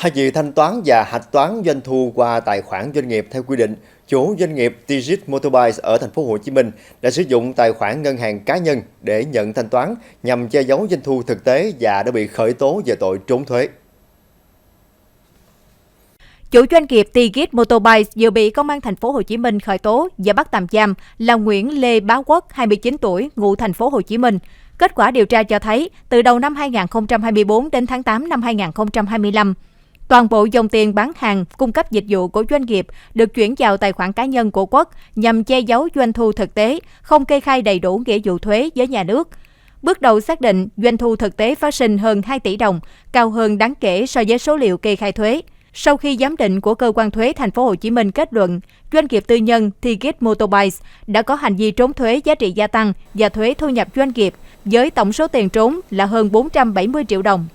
Thay vì thanh toán và hạch toán doanh thu qua tài khoản doanh nghiệp theo quy định, chủ doanh nghiệp Tigit Motorbike ở thành phố Hồ Chí Minh đã sử dụng tài khoản ngân hàng cá nhân để nhận thanh toán nhằm che giấu doanh thu thực tế và đã bị khởi tố về tội trốn thuế. Chủ doanh nghiệp Tigit Motorbike vừa bị Công an thành phố Hồ Chí Minh khởi tố và bắt tạm giam là Nguyễn Lê Bá Quốc, 29 tuổi, ngụ thành phố Hồ Chí Minh. Kết quả điều tra cho thấy, từ đầu năm 2024 đến tháng 8 năm 2025, toàn bộ dòng tiền bán hàng, cung cấp dịch vụ của doanh nghiệp được chuyển vào tài khoản cá nhân của Quốc nhằm che giấu doanh thu thực tế, không kê khai đầy đủ nghĩa vụ thuế với nhà nước. Bước đầu xác định doanh thu thực tế phát sinh hơn 2 tỷ đồng, cao hơn đáng kể so với số liệu kê khai thuế. Sau khi giám định của cơ quan thuế thành phố Hồ Chí Minh kết luận, doanh nghiệp tư nhân Tigit Motorbike đã có hành vi trốn thuế giá trị gia tăng và thuế thu nhập doanh nghiệp với tổng số tiền trốn là hơn 470 triệu đồng.